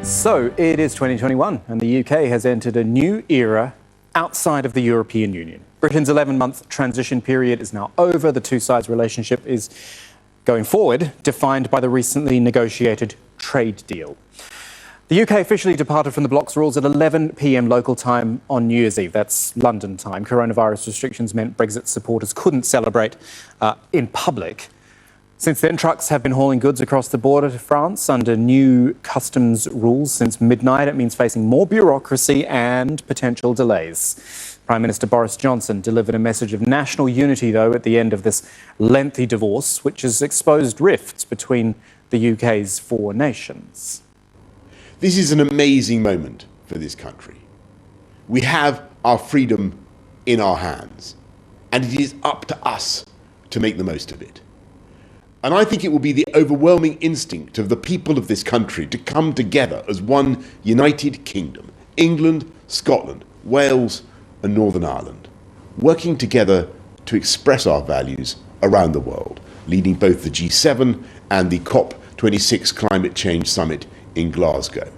So it is 2021 and the UK has entered a new era outside of the European Union. Britain's 11-month transition period is now over. The two sides' relationship is going forward defined by the recently negotiated trade deal. The UK officially departed from the bloc's rules at 11 p.m. local time on New Year's Eve. That's London time. Coronavirus restrictions meant Brexit supporters couldn't celebrate in public. Since then, trucks have been hauling goods across the border to France under new customs rules since midnight. It means facing more bureaucracy and potential delays. Prime Minister Boris Johnson delivered a message of national unity, though, at the end of this lengthy divorce, which has exposed rifts between the UK's four nations. This is an amazing moment for this country. We have our freedom in our hands, and it is up to us to make the most of it. And I think it will be the overwhelming instinct of the people of this country to come together as one united kingdom, England, Scotland, Wales and Northern Ireland, working together to express our values around the world, leading both the G7 and the COP26 Climate Change Summit in Glasgow.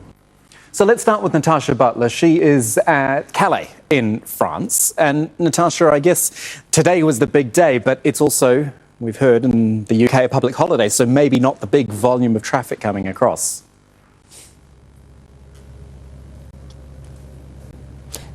So let's start with Natasha Butler. She is at Calais in France. And Natasha, I guess today was the big day, but it's also, we've heard, in the UK, a public holiday, so maybe not the big volume of traffic coming across.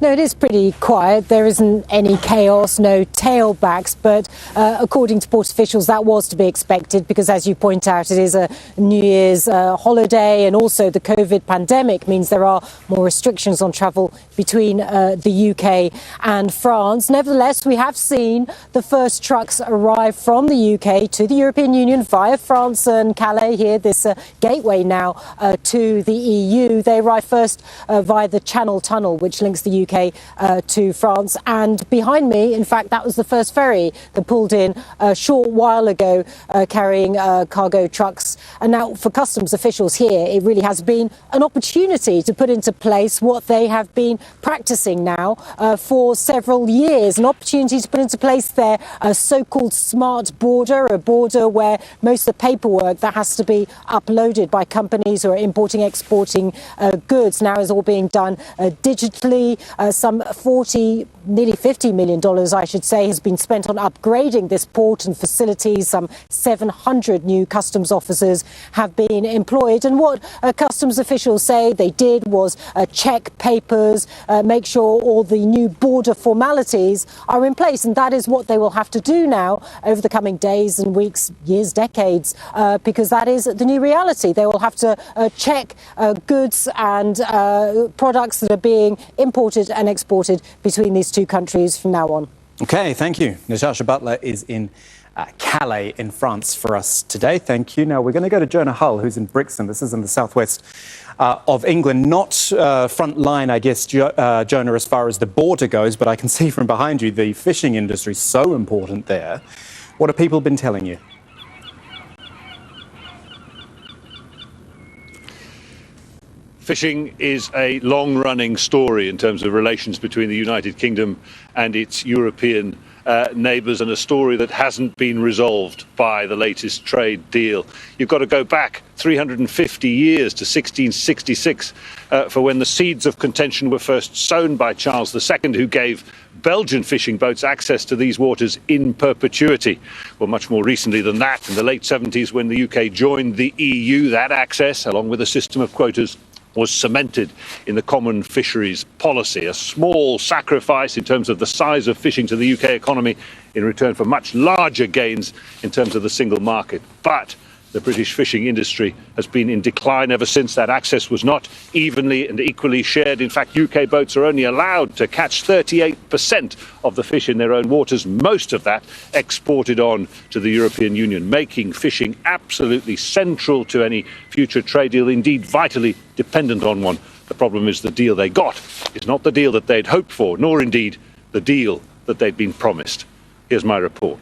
No, it is pretty quiet. There isn't any chaos, no tailbacks, but according to port officials, that was to be expected because, as you point out, it is a New Year's holiday, and also the COVID pandemic means there are more restrictions on travel between the UK and France. Nevertheless, we have seen the first trucks arrive from the UK to the European Union via France and Calais here, this gateway now to the EU. They arrive first via the Channel Tunnel, which links the UK to France, and behind me, in fact, that was the first ferry that pulled in a short while ago carrying cargo trucks. And now for customs officials here, it really has been an opportunity to put into place what they have been practicing now for several years, an opportunity to put into place their so-called smart border, a border where most of the paperwork that has to be uploaded by companies who are importing, exporting goods now is all being done digitally. Some nearly $50 million, I should say, has been spent on upgrading this port and facilities. Some 700 new customs officers have been employed. And what customs officials say they did was check papers, make sure all the new border formalities are in place. And that is what they will have to do now over the coming days and weeks, years, decades, because that is the new reality. They will have to check goods and products that are being imported and exported between these two countries from now on. OK, thank you. Natasha Butler is in Calais in France for us today. Thank you. Now we're going to go to Jonah Hull, who's in Brixham. This is in the southwest of England. Not front line, I guess, Jonah, as far as the border goes, but I can see from behind you the fishing industry is so important there. What have people been telling you? Fishing is a long-running story in terms of relations between the United Kingdom and its European neighbours, and a story that hasn't been resolved by the latest trade deal. You've got to go back 350 years to 1666 for when the seeds of contention were first sown by Charles II, who gave Belgian fishing boats access to these waters in perpetuity. Well, much more recently than that, in the late 70s, when the UK joined the EU, that access, along with a system of quotas, was cemented in the common fisheries policy, a small sacrifice in terms of the size of fishing to the UK economy in return for much larger gains in terms of the single market. But the British fishing industry has been in decline ever since. That access was not evenly and equally shared. In fact, UK boats are only allowed to catch 38% of the fish in their own waters, most of that exported on to the European Union, making fishing absolutely central to any future trade deal, indeed vitally dependent on one. The problem is the deal they got is not the deal that they'd hoped for, nor indeed the deal that they'd been promised. Here's my report.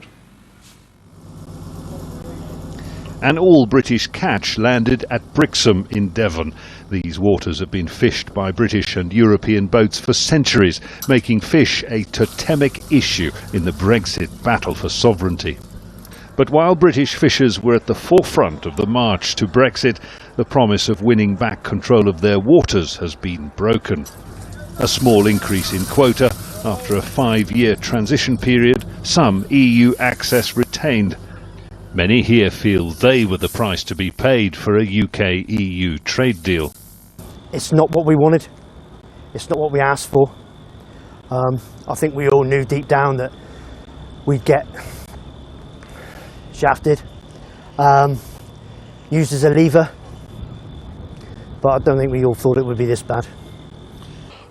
An all-British catch landed at Brixham in Devon. These waters have been fished by British and European boats for centuries, making fish a totemic issue in the Brexit battle for sovereignty. But while British fishers were at the forefront of the march to Brexit, the promise of winning back control of their waters has been broken. A small increase in quota after a 5-year transition period, some EU access retained. Many here feel they were the price to be paid for a UK-EU trade deal. It's not what we wanted. It's not what we asked for. I think we all knew deep down that we'd get shafted, used as a lever, but I don't think we all thought it would be this bad.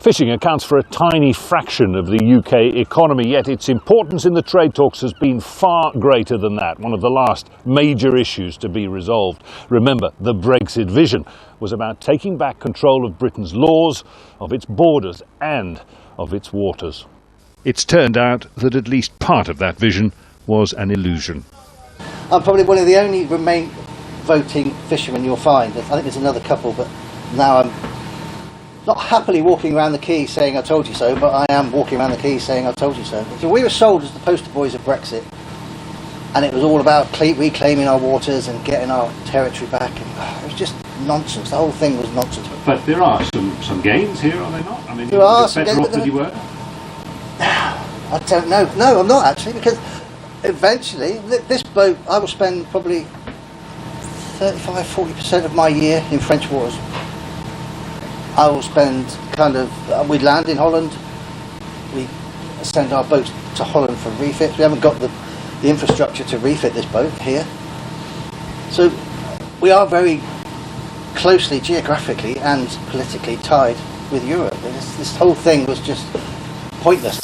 Fishing accounts for a tiny fraction of the UK economy, yet its importance in the trade talks has been far greater than that, one of the last major issues to be resolved. Remember, the Brexit vision was about taking back control of Britain's laws, of its borders and of its waters. It's turned out that at least part of that vision was an illusion. I'm probably one of the only Remain voting fishermen you'll find. I think there's another couple, but now I'm not happily walking around the quay saying I told you so, but I am walking around the quay saying I told you so. So we were sold as the poster boys of Brexit, and it was all about reclaiming our waters and getting our territory back, and it was just nonsense. The whole thing was nonsense. But there are some gains here, are there not? I mean, there are some better gains, off than you were? I don't know. No, I'm not actually, because eventually this boat, I will spend probably 35-40% of my year in French waters. I will spend we land in Holland, we send our boats to Holland for refits. We haven't got the infrastructure to refit this boat here. So we are very closely geographically and politically tied with Europe. This whole thing was just pointless.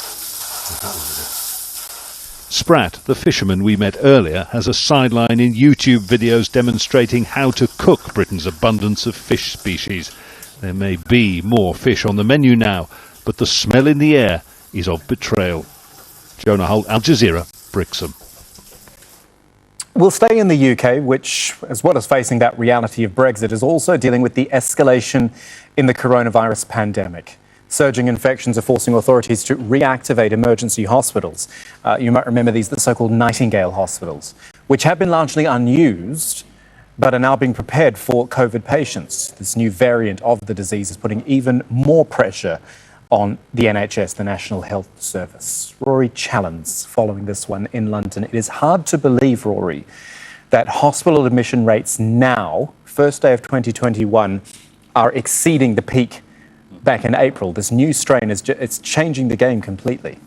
Spratt, the fisherman we met earlier, has a sideline in YouTube videos demonstrating how to cook Britain's abundance of fish species. There may be more fish on the menu now, but the smell in the air is of betrayal. Jonah Holt, Aljazeera, Brixham. We'll stay in the UK, which, as well as facing that reality of Brexit, is also dealing with the escalation in the coronavirus pandemic. Surging infections are forcing authorities to reactivate emergency hospitals. You might remember these, the so-called Nightingale hospitals, which have been largely unused, but are now being prepared for COVID patients. This new variant of the disease is putting even more pressure on the NHS, the National Health Service. Rory Challens following this one in London. It is hard to believe, Rory, that hospital admission rates now, first day of 2021, are exceeding the peak back in April. This new strain it's changing the game completely.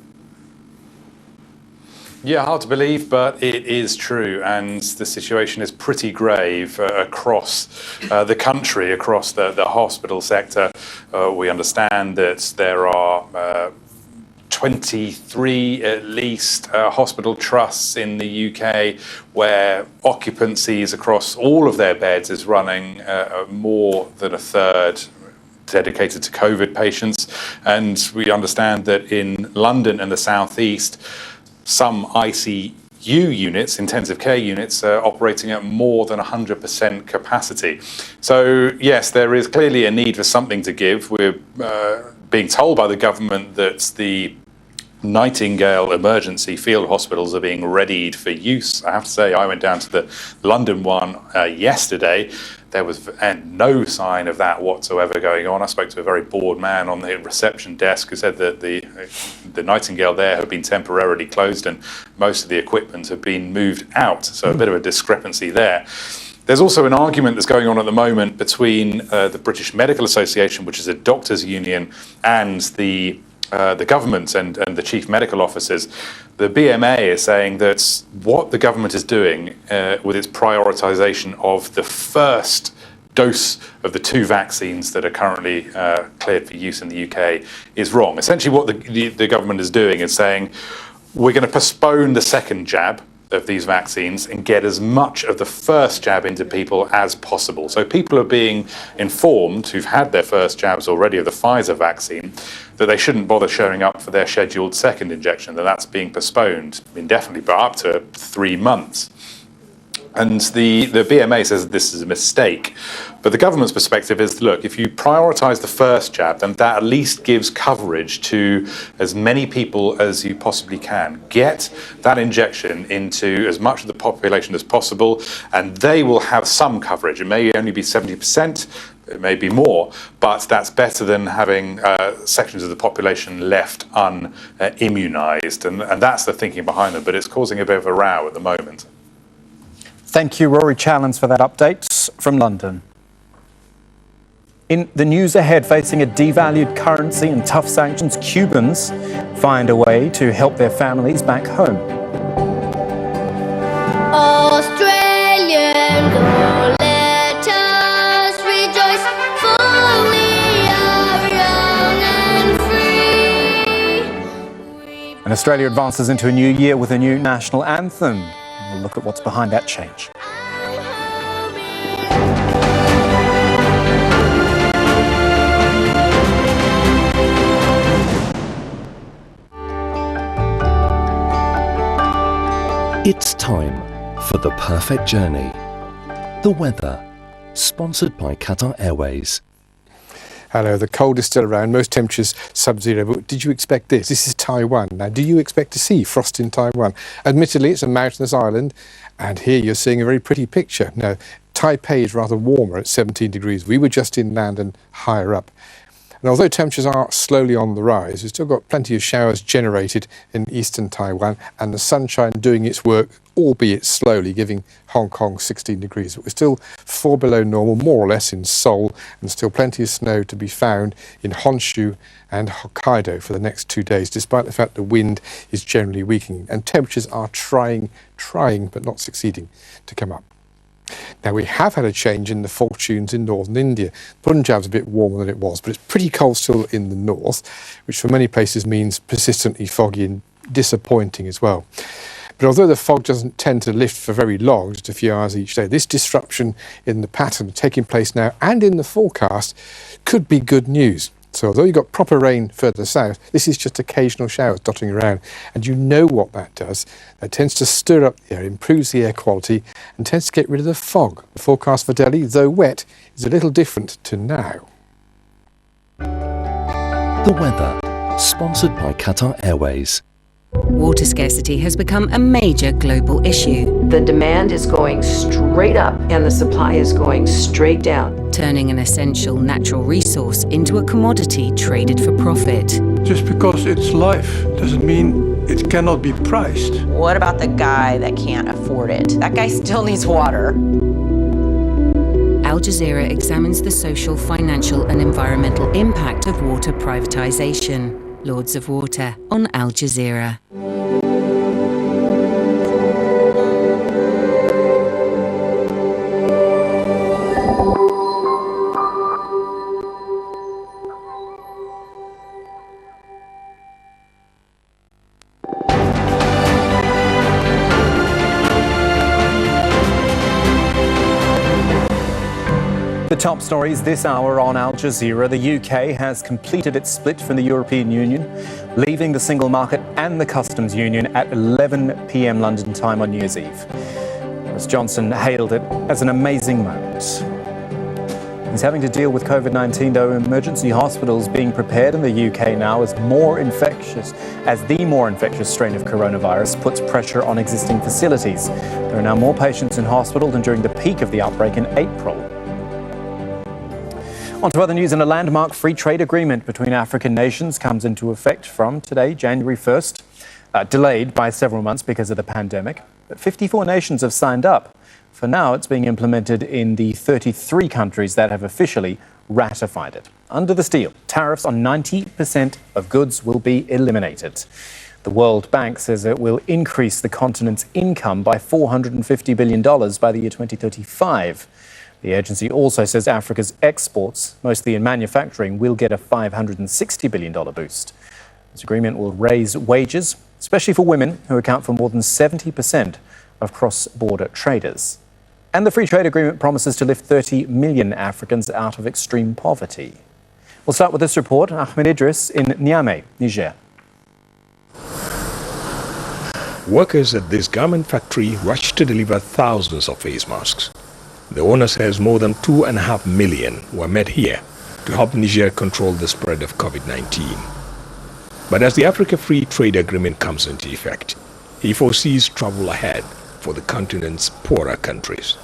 Yeah, hard to believe, but it is true, and the situation is pretty grave across the country, across the hospital sector. We understand that there are 23 at least hospital trusts in the UK where occupancies across all of their beds is running more than a third dedicated to COVID patients. And we understand that in London and the South East, some ICU units, intensive care units, are operating at more than 100% capacity. So yes, there is clearly a need for something to give. We're being told by the government that the Nightingale emergency field hospitals are being readied for use. I have to say, I went down to the London one yesterday. There was no sign of that whatsoever going on. I spoke to a very bored man on the reception desk who said that the Nightingale there had been temporarily closed and most of the equipment had been moved out. So a bit of a discrepancy there. There's also an argument that's going on at the moment between the British Medical Association, which is a doctors' union, and the government and the chief medical officers. The BMA is saying that what the government is doing with its prioritisation of the first dose of the 2 vaccines that are currently cleared for use in the UK is wrong. Essentially what the government is doing is saying we're going to postpone the second jab of these vaccines and get as much of the first jab into people as possible. So people are being informed who've had their first jabs already of the Pfizer vaccine that they shouldn't bother showing up for their scheduled second injection, that that's being postponed indefinitely, but up to 3 months. And the BMA says this is a mistake. But the government's perspective is, look, if you prioritise the first jab, then that at least gives coverage to as many people as you possibly can. Get that injection into as much of the population as possible, and they will have some coverage. It may only be 70%, it may be more, but that's better than having sections of the population left unimmunised. And that's the thinking behind it, but it's causing a bit of a row at the moment. Thank you, Rory Challens, for that update from London. In the news ahead, facing a devalued currency and tough sanctions, Cubans find a way to help their families back home. Australian girl, let us rejoice, for we are young and free. And Australia advances into a new year with a new national anthem. We'll look at what's behind that change. It's time for the perfect journey. The weather, sponsored by Qatar Airways. Hello, the cold is still around, most temperatures sub-zero, but did you expect this? This is Taiwan. Now, do you expect to see frost in Taiwan? Admittedly, it's a mountainous island, and here you're seeing a very pretty picture. Now, Taipei is rather warmer at 17 degrees. We were just inland and higher up. And although temperatures are slowly on the rise, we've still got plenty of showers generated in eastern Taiwan and the sunshine doing its work, albeit slowly, giving Hong Kong 16 degrees. But we're still 4 below normal, more or less, in Seoul, and still plenty of snow to be found in Honshu and Hokkaido for the next 2 days, despite the fact the wind is generally weakening. And temperatures are trying, but not succeeding to come up. Now, we have had a change in the fortunes in northern India. Punjab's a bit warmer than it was, but it's pretty cold still in the north, which for many places means persistently foggy and disappointing as well. But although the fog doesn't tend to lift for very long, just a few hours each day, this disruption in the pattern taking place now and in the forecast could be good news. So although you've got proper rain further south, this is just occasional showers dotting around. And you know what that does. That tends to stir up the air, improves the air quality, and tends to get rid of the fog. The forecast for Delhi, though wet, is a little different to now. The weather, sponsored by Qatar Airways. Water scarcity has become a major global issue. The demand is going straight up and the supply is going straight down, turning an essential natural resource into a commodity traded for profit. Just because it's life doesn't mean it cannot be priced. What about the guy that can't afford it? That guy still needs water. Aljazeera examines the social, financial and environmental impact of water privatisation. Lords of Water on Aljazeera. The top stories this hour on Al Jazeera. The UK has completed its split from the European Union, leaving the single market and the customs union at 11 p.m. London time on New Year's Eve. Boris Johnson hailed it as an amazing moment. He's having to deal with COVID-19, though. Emergency hospitals being prepared in the UK now as the more infectious strain of coronavirus puts pressure on existing facilities. There are now more patients in hospital than during the peak of the outbreak in April. On to other news, and a landmark free trade agreement between African nations comes into effect from today, January 1st, delayed by several months because of the pandemic. But 54 nations have signed up. For now, it's being implemented in the 33 countries that have officially ratified it. Under this deal, tariffs on 90% of goods will be eliminated. The World Bank says it will increase the continent's income by $450 billion by the year 2035. The agency also says Africa's exports, mostly in manufacturing, will get a $560 billion boost. This agreement will raise wages, especially for women, who account for more than 70% of cross-border traders. And the free trade agreement promises to lift 30 million Africans out of extreme poverty. We'll start with this report. Ahmed Idris in Niamey, Niger. Workers at this garment factory rushed to deliver thousands of face masks. The owner says more than 2.5 million were met here to help Niger control the spread of COVID-19. But as the Africa Free Trade Agreement comes into effect, he foresees trouble ahead for the continent's poorer countries.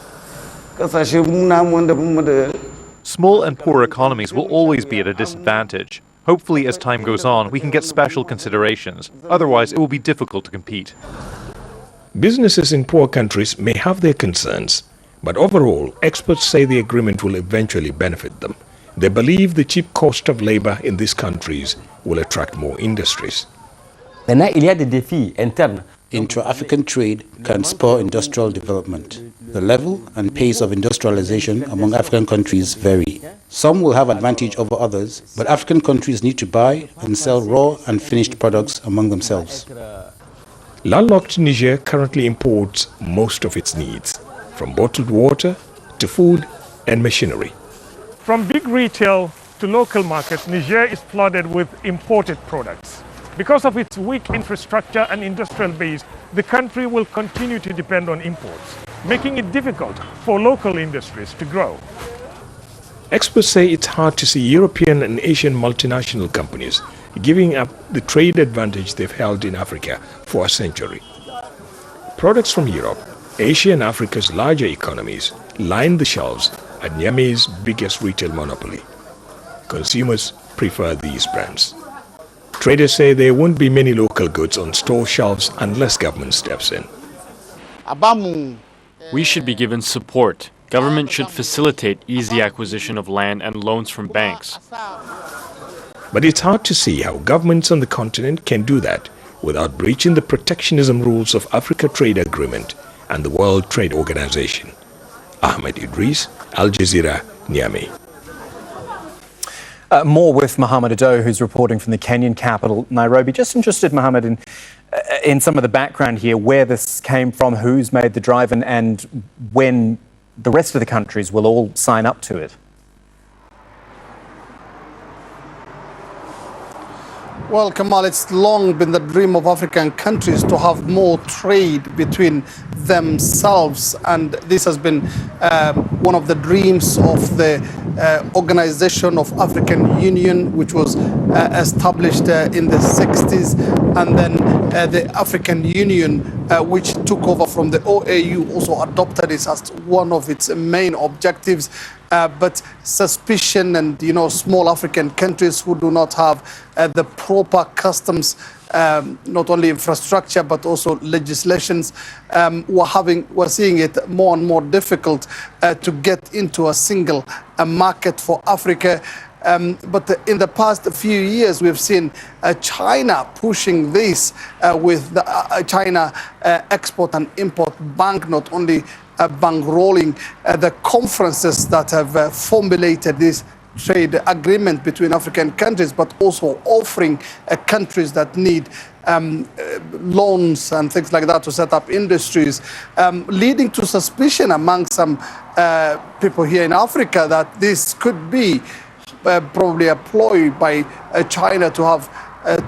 Small and poor economies will always be at a disadvantage. Hopefully, as time goes on, we can get special considerations. Otherwise, it will be difficult to compete. Businesses in poor countries may have their concerns, but overall, experts say the agreement will eventually benefit them. They believe the cheap cost of labor in these countries will attract more industries. Intra-African trade can spur industrial development. The level and pace of industrialization among African countries vary. Some will have advantage over others, but African countries need to buy and sell raw and finished products among themselves. Landlocked Niger currently imports most of its needs, from bottled water to food and machinery. From big retail to local markets, Niger is flooded with imported products. Because of its weak infrastructure and industrial base, the country will continue to depend on imports, making it difficult for local industries to grow. Experts say it's hard to see European and Asian multinational companies giving up the trade advantage they've held in Africa for a century. Products from Europe, Asia and Africa's larger economies line the shelves at Niamey's biggest retail monopoly. Consumers prefer these brands. Traders say there won't be many local goods on store shelves unless government steps in. We should be given support. Government should facilitate easy acquisition of land and loans from banks. But it's hard to see how governments on the continent can do that without breaching the protectionism rules of Africa Trade Agreement and the World Trade Organization. Ahmed Idris, Aljazeera, Niamey. More with Mohammed Ado, who's reporting from the Kenyan capital, Nairobi. Just interested, Mohammed, in some of the background here, where this came from, who's made the drive, and when the rest of the countries will all sign up to it. Well, Kamal, it's long been the dream of African countries to have more trade between themselves, and this has been one of the dreams of the Organization of African Union, which was established in the 60s, and then the African Union, which took over from the OAU, also adopted this as one of its main objectives. But suspicion and, small African countries who do not have the proper customs, not only infrastructure, but also legislations, we're seeing it more and more difficult to get into a single market for Africa. But in the past few years, we've seen China pushing this with the China Export and Import Bank, not only bankrolling the conferences that have formulated this trade agreement between African countries, but also offering countries that need loans and things like that to set up industries, leading to suspicion among some people here in Africa that this could be probably a ploy by China to have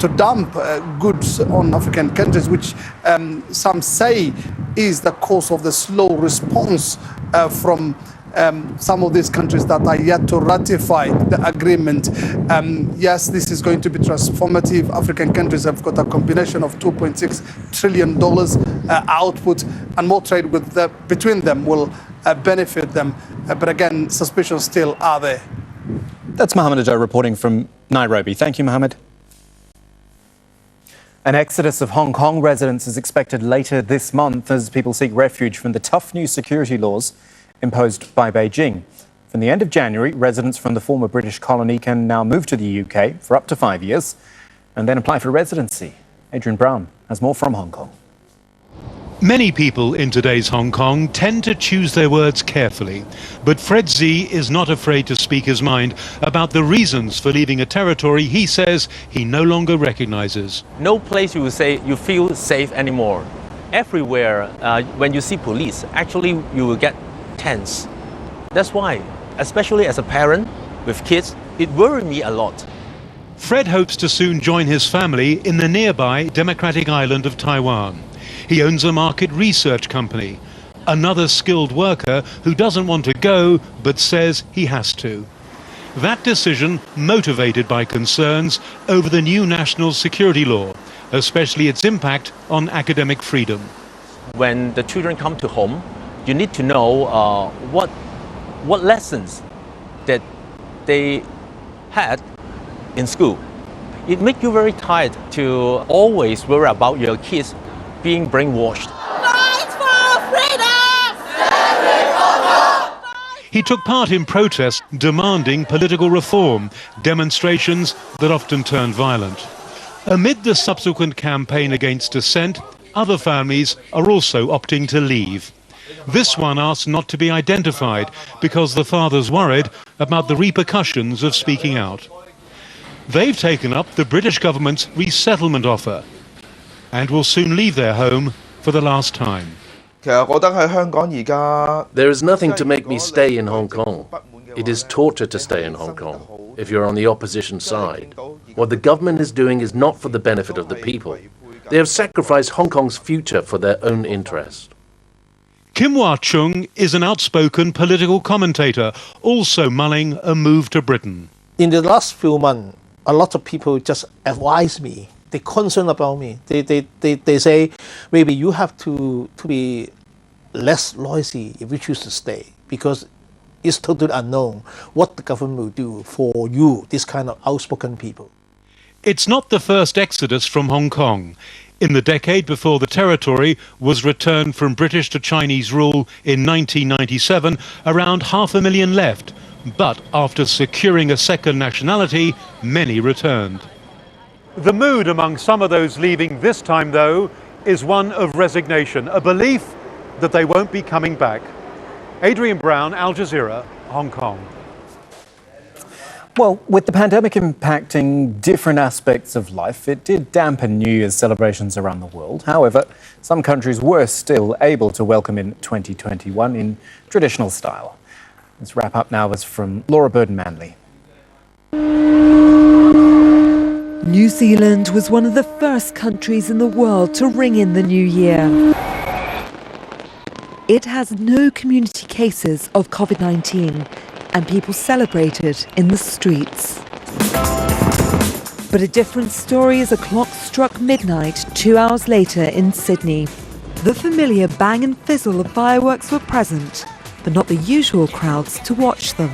to dump goods on African countries, which some say is the cause of the slow response from some of these countries that are yet to ratify the agreement. Yes, this is going to be transformative. African countries have got a combination of $2.6 trillion output, and more trade between them will benefit them. But again, suspicions still are there. That's Mohammed Ado reporting from Nairobi. Thank you, Mohammed. An exodus of Hong Kong residents is expected later this month as people seek refuge from the tough new security laws imposed by Beijing. From the end of January, residents from the former British colony can now move to the UK for up to 5 years and then apply for residency. Adrian Brown has more from Hong Kong. Many people in today's Hong Kong tend to choose their words carefully, but Fred Z is not afraid to speak his mind about the reasons for leaving a territory he says he no longer recognizes. No place you will say you feel safe anymore. Everywhere, when you see police, actually you will get tense. That's why, especially as a parent with kids, it worries me a lot. Fred hopes to soon join his family in the nearby democratic island of Taiwan. He owns a market research company. Another skilled worker who doesn't want to go but says he has to. That decision motivated by concerns over the new national security law, especially its impact on academic freedom. When the children come to home, you need to know what lessons that they had in school. It makes you very tired to always worry about your kids being brainwashed. He took part in protests demanding political reform, demonstrations that often turned violent. Amid the subsequent campaign against dissent, other families are also opting to leave. This one asked not to be identified because the father's worried about the repercussions of speaking out. They've taken up the British government's resettlement offer and will soon leave their home for the last time. There is nothing to make me stay in Hong Kong. It is torture to stay in Hong Kong if you're on the opposition side. What the government is doing is not for the benefit of the people. They have sacrificed Hong Kong's future for their own interest. Kim Wah-chung is an outspoken political commentator, also mulling a move to Britain. In the last few months, a lot of people just advise me. They're concerned about me. They say, maybe you have to be less noisy if you choose to stay, because it's totally unknown what the government will do for you, this kind of outspoken people. It's not the first exodus from Hong Kong. In the decade before the territory was returned from British to Chinese rule in 1997, around 500,000 left. But after securing a second nationality, many returned. The mood among some of those leaving this time, though, is one of resignation, a belief that they won't be coming back. Adrian Brown, Aljazeera, Hong Kong. Well, with the pandemic impacting different aspects of life, it did dampen New Year's celebrations around the world. However, some countries were still able to welcome in 2021 in traditional style. This wrap up now is from Laura Burden-Manley. New Zealand was one of the first countries in the world to ring in the new year. It has no community cases of COVID-19 and people celebrated in the streets. But a different story as a clock struck midnight 2 hours later in Sydney. The familiar bang and fizzle of fireworks were present, but not the usual crowds to watch them.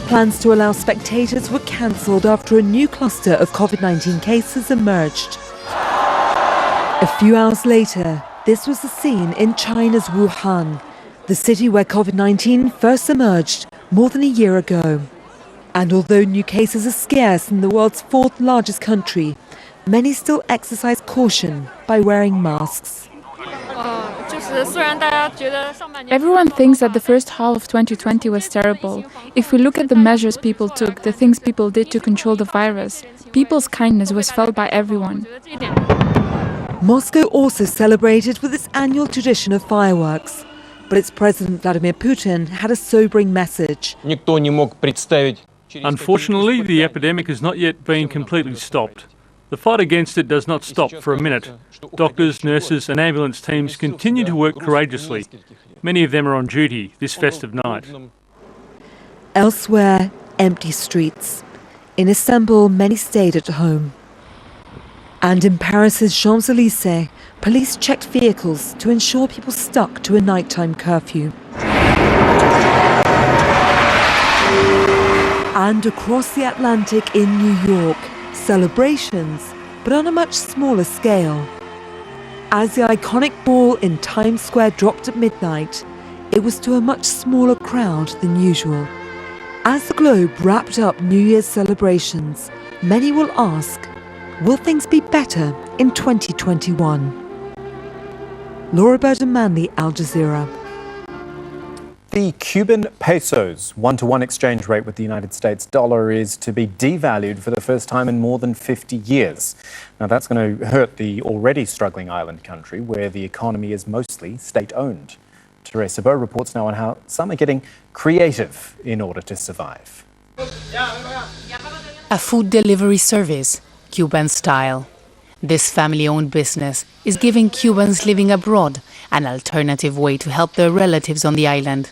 Plans to allow spectators were cancelled after a new cluster of COVID-19 cases emerged. A few hours later, this was the scene in China's Wuhan, the city where COVID-19 first emerged more than a year ago. And although new cases are scarce in the world's fourth largest country, many still exercise caution by wearing masks. Everyone thinks that the first half of 2020 was terrible. If we look at the measures people took, the things people did to control the virus, people's kindness was felt by everyone. Moscow also celebrated with its annual tradition of fireworks. But its President Vladimir Putin had a sobering message. Unfortunately, the epidemic has not yet been completely stopped. The fight against it does not stop for a minute. Doctors, nurses and ambulance teams continue to work courageously. Many of them are on duty this festive night. Elsewhere, empty streets. In Istanbul, many stayed at home. And in Paris's Champs-Élysées, police checked vehicles to ensure people stuck to a nighttime curfew. And across the Atlantic in New York, celebrations, but on a much smaller scale. As the iconic ball in Times Square dropped at midnight, it was to a much smaller crowd than usual. As the globe wrapped up New Year's celebrations, many will ask, will things be better in 2021? Laura Burden-Manley, Al Jazeera. The Cuban peso's one-to-one exchange rate with the United States dollar is to be devalued for the first time in more than 50 years. Now, that's going to hurt the already struggling island country where the economy is mostly state-owned. Teresa Bo reports now on how some are getting creative in order to survive. A food delivery service, Cuban style. This family-owned business is giving Cubans living abroad an alternative way to help their relatives on the island.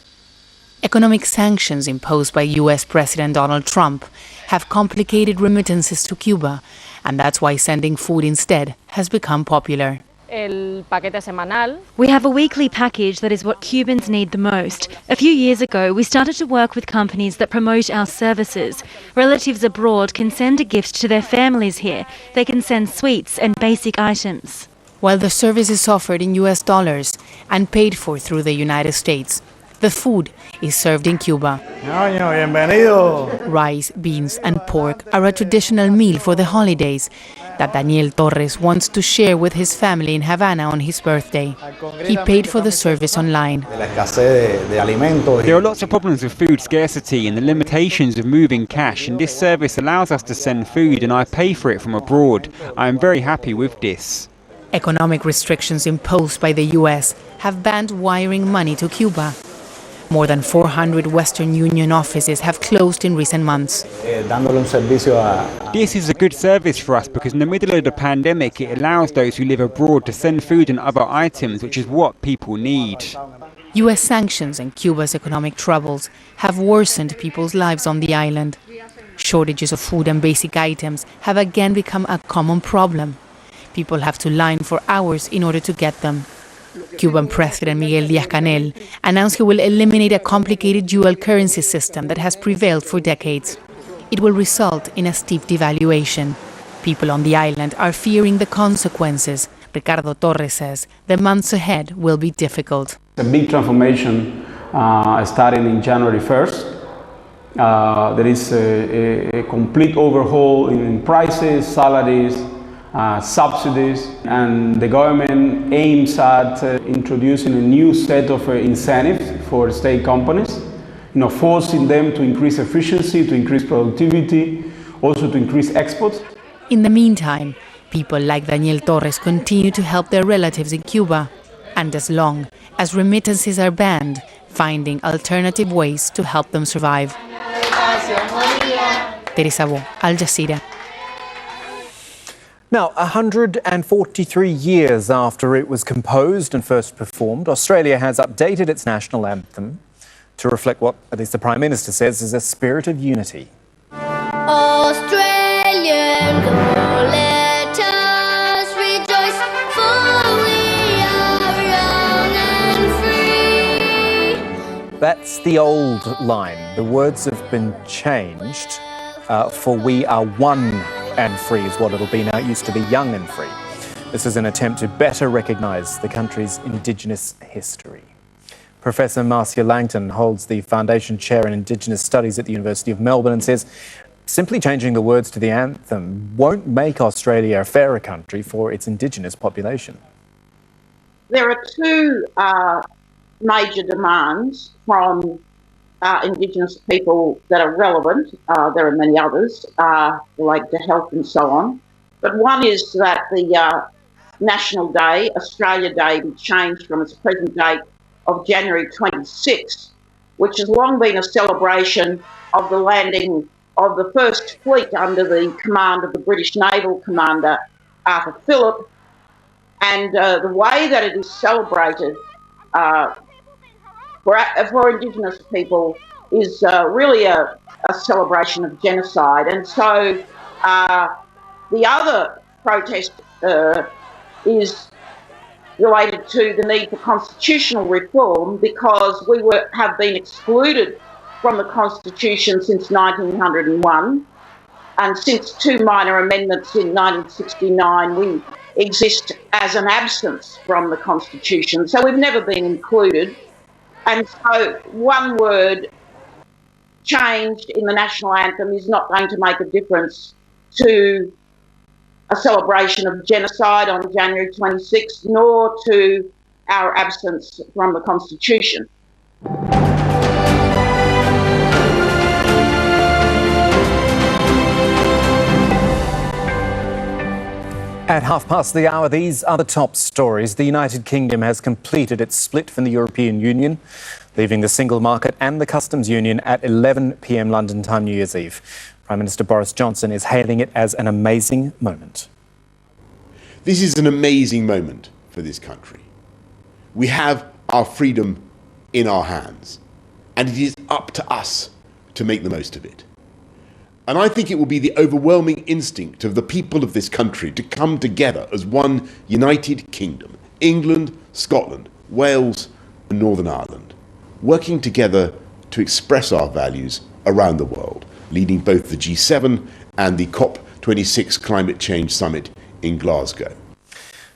Economic sanctions imposed by US President Donald Trump have complicated remittances to Cuba, and that's why sending food instead has become popular. We have a weekly package that is what Cubans need the most. A few years ago, we started to work with companies that promote our services. Relatives abroad can send a gift to their families here. They can send sweets and basic items. While the service is offered in US dollars and paid for through the United States, the food is served in Cuba. Rice, beans and pork are a traditional meal for the holidays that Daniel Torres wants to share with his family in Havana on his birthday. He paid for the service online. There are lots of problems with food scarcity and the limitations of moving cash, and this service allows us to send food and I pay for it from abroad. I am very happy with this. Economic restrictions imposed by the US have banned wiring money to Cuba. More than 400 Western Union offices have closed in recent months. This is a good service for us because in the middle of the pandemic it allows those who live abroad to send food and other items, which is what people need. US sanctions and Cuba's economic troubles have worsened people's lives on the island. Shortages of food and basic items have again become a common problem. People have to line for hours in order to get them. Cuban President Miguel Díaz-Canel announced he will eliminate a complicated dual currency system that has prevailed for decades. It will result in a steep devaluation. People on the island are fearing the consequences. Ricardo Torres says the months ahead will be difficult. A big transformation starting in January 1st. There is a complete overhaul in prices, salaries, subsidies, and the government aims at introducing a new set of incentives for state companies, forcing them to increase efficiency, to increase productivity, also to increase exports. In the meantime, people like Daniel Torres continue to help their relatives in Cuba, and as long as remittances are banned, finding alternative ways to help them survive. Teresa Bo, Aljazeera. Now, 143 years after it was composed and first performed, Australia has updated its national anthem to reflect what, at least the Prime Minister says, is a spirit of unity. Australian, go, let us rejoice, for we are young and free. That's the old line. The words have been changed for we are one and free is what it'll be now. It used to be young and free. This is an attempt to better recognise the country's Indigenous history. Professor Marcia Langton holds the Foundation Chair in Indigenous Studies at the University of Melbourne and says simply changing the words to the anthem won't make Australia a fairer country for its Indigenous population. There are two major demands from Indigenous people that are relevant. There are many others related to health and so on. But one is that the National Day, Australia Day, be changed from its present date of January 26, which has long been a celebration of the landing of the first fleet under the command of the British Naval Commander Arthur Phillip. And the way that it is celebrated for Indigenous people is really a celebration of genocide. And so the other protest is related to the need for constitutional reform, because we have been excluded from the Constitution since 1901, and since two minor amendments in 1969 we exist as an absence from the Constitution, so we've never been included. And so one word changed in the national anthem is not going to make a difference to a celebration of genocide on January 26th, nor to our absence from the Constitution. At 5:30, these are the top stories. The United Kingdom has completed its split from the European Union, leaving the single market and the customs union at 11 p.m. London time, New Year's Eve. Prime Minister Boris Johnson is hailing it as an amazing moment. This is an amazing moment for this country. We have our freedom in our hands, and it is up to us to make the most of it. And I think it will be the overwhelming instinct of the people of this country to come together as one united kingdom, England, Scotland, Wales, and Northern Ireland, working together to express our values around the world, leading both the G7 and the COP26 Climate Change Summit in Glasgow.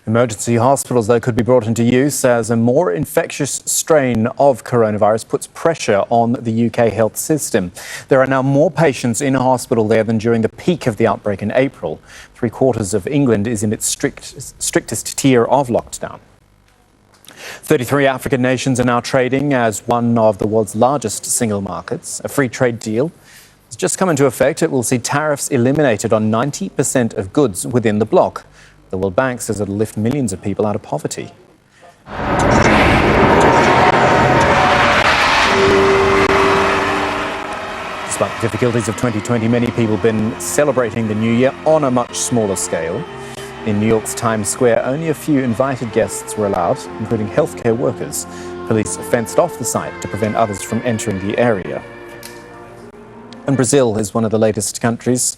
Emergency hospitals, though, could be brought into use as a more infectious strain of coronavirus puts pressure on the UK health system. There are now more patients in hospital there than during the peak of the outbreak in April. 3/4 of England is in its strictest tier of lockdown. 33 African nations are now trading as one of the world's largest single markets. A free trade deal has just come into effect. It will see tariffs eliminated on 90% of goods within the bloc. The World Bank says it'll lift millions of people out of poverty. Despite the difficulties of 2020, many people have been celebrating the new year on a much smaller scale. In New York's Times Square, only a few invited guests were allowed, including healthcare workers. Police fenced off the site to prevent others from entering the area. And Brazil is one of the latest countries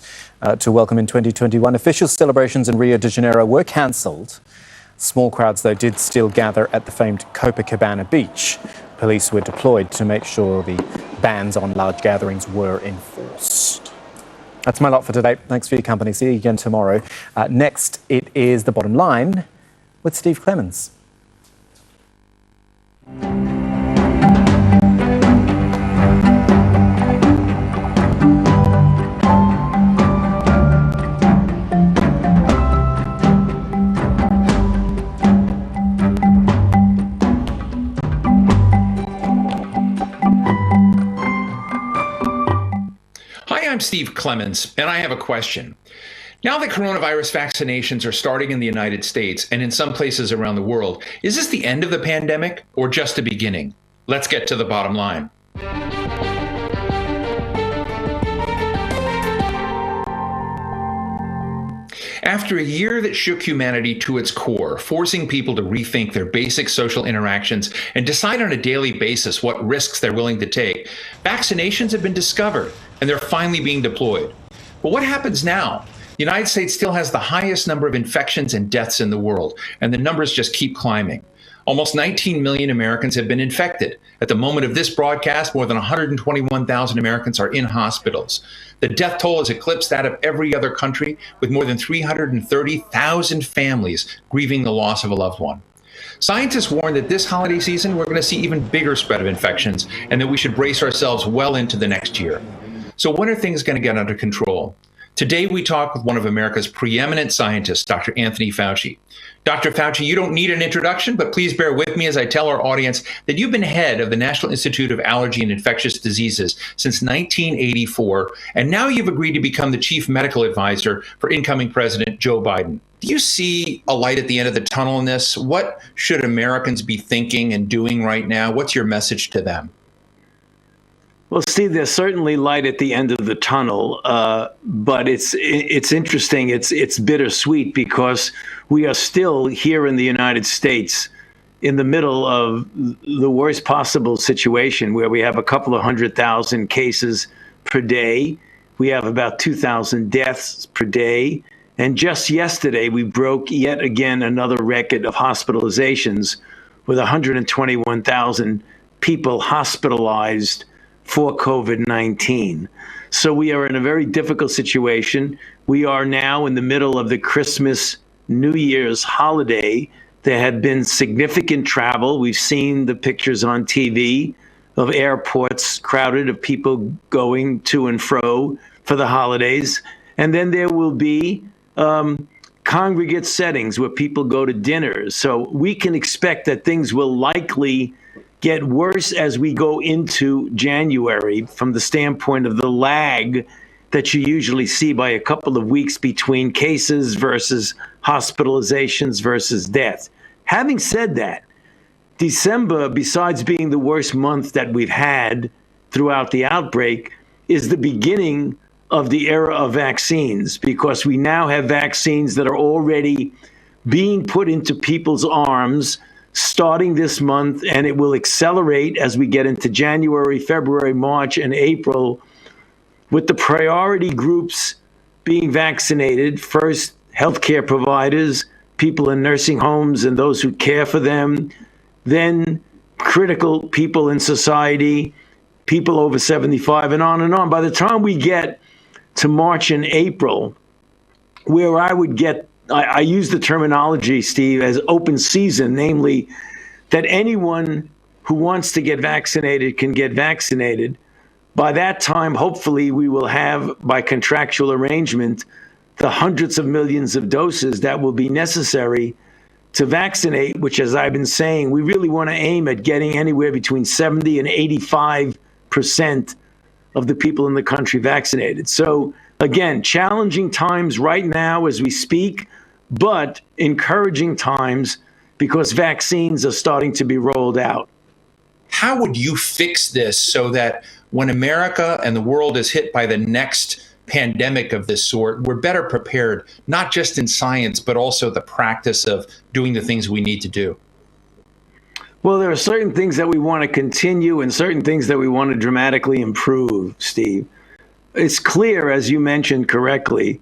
to welcome in 2021. Official celebrations in Rio de Janeiro were cancelled. Small crowds, though, did still gather at the famed Copacabana beach. Police were deployed to make sure the bans on large gatherings were enforced. That's my lot for today. Thanks for your company. See you again tomorrow. Next, it is The Bottom Line with Steve Clemens. I'm Steve Clemens, and I have a question. Now that coronavirus vaccinations are starting in the United States and in some places around the world, is this the end of the pandemic or just the beginning? Let's get to the bottom line. After a year that shook humanity to its core, forcing people to rethink their basic social interactions and decide on a daily basis what risks they're willing to take, vaccinations have been discovered and they're finally being deployed. But what happens now? The United States still has the highest number of infections and deaths in the world, and the numbers just keep climbing. Almost 19 million Americans have been infected. At the moment of this broadcast, more than 121,000 Americans are in hospitals. The death toll has eclipsed that of every other country, with more than 330,000 families grieving the loss of a loved one. Scientists warn that this holiday season, we're going to see even bigger spread of infections, and that we should brace ourselves well into the next year. So when are things going to get under control? Today, we talk with one of America's preeminent scientists, Dr. Anthony Fauci. Dr. Fauci, you don't need an introduction, but please bear with me as I tell our audience that you've been head of the National Institute of Allergy and Infectious Diseases since 1984, and now you've agreed to become the chief medical advisor for incoming President Joe Biden. Do you see a light at the end of the tunnel in this? What should Americans be thinking and doing right now? What's your message to them? Well, Steve, there's certainly light at the end of the tunnel, but it's interesting. It's bittersweet because we are still here in the United States in the middle of the worst possible situation where we have a couple of 100,000 cases per day. We have about 2,000 deaths per day. And just yesterday, we broke yet again another record of hospitalizations with 121,000 people hospitalized for COVID-19. So we are in a very difficult situation. We are now in the middle of the Christmas, New Year's holiday. There had been significant travel. We've seen the pictures on TV of airports crowded, of people going to and fro for the holidays. And then there will be congregate settings where people go to dinners. So we can expect that things will likely get worse as we go into January from the standpoint of the lag that you usually see by a couple of weeks between cases versus hospitalizations versus death. Having said that, December, besides being the worst month that we've had throughout the outbreak, is the beginning of the era of vaccines, because we now have vaccines that are already being put into people's arms starting this month, and it will accelerate as we get into January, February, March, and April, with the priority groups being vaccinated. First, healthcare providers, people in nursing homes and those who care for them, then critical people in society, people over 75, and on and on. By the time we get to March and April, where I use the terminology, Steve, as open season, namely that anyone who wants to get vaccinated can get vaccinated. By that time, hopefully, we will have, by contractual arrangement, the hundreds of millions of doses that will be necessary to vaccinate, which, as I've been saying, we really want to aim at getting anywhere between 70 and 85% of the people in the country vaccinated. So, again, challenging times right now as we speak, but encouraging times because vaccines are starting to be rolled out. How would you fix this so that when America and the world is hit by the next pandemic of this sort, we're better prepared, not just in science, but also the practice of doing the things we need to do? Well, there are certain things that we want to continue and certain things that we want to dramatically improve, Steve. It's clear, as you mentioned correctly,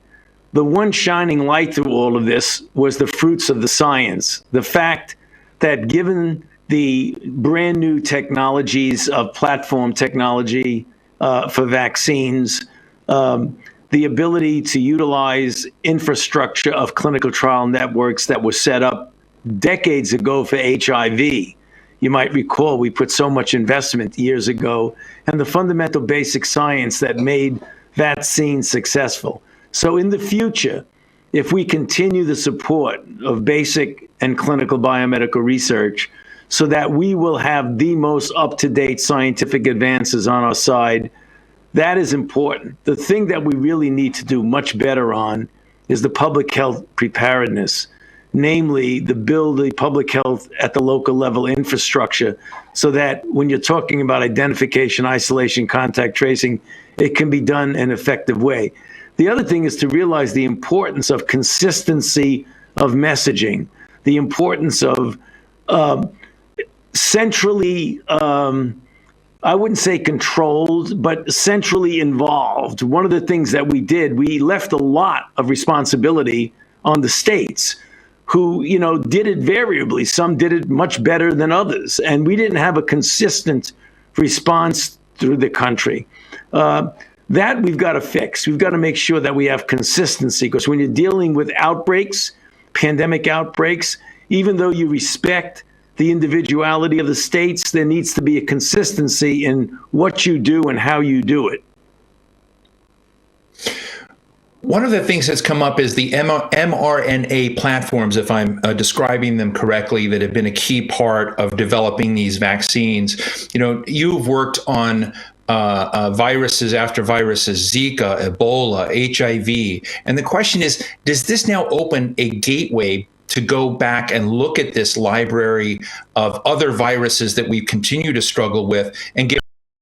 the one shining light through all of this was the fruits of the science. The fact that given the brand new technologies of platform technology for vaccines, the ability to utilize infrastructure of clinical trial networks that were set up decades ago for HIV. You might recall we put so much investment years ago, and the fundamental basic science that made vaccines successful. So in the future, if we continue the support of basic and clinical biomedical research so that we will have the most up-to-date scientific advances on our side, that is important. The thing that we really need to do much better on is the public health preparedness, namely build the public health at the local level infrastructure so that when you're talking about identification, isolation, contact tracing, it can be done in an effective way. The other thing is to realize the importance of consistency of messaging, the importance of centrally, I wouldn't say controlled, but centrally involved. One of the things that we did, we left a lot of responsibility on the states who, did it variably. Some did it much better than others. And we didn't have a consistent response through the country. That we've got to fix. We've got to make sure that we have consistency, because when you're dealing with outbreaks, pandemic outbreaks, even though you respect the individuality of the states, there needs to be a consistency in what you do and how you do it. One of the things that's come up is the mRNA platforms, if I'm describing them correctly, that have been a key part of developing these vaccines. You've worked on viruses after viruses, Zika, Ebola, HIV. And the question is, does this now open a gateway to go back and look at this library of other viruses that we continue to struggle with and get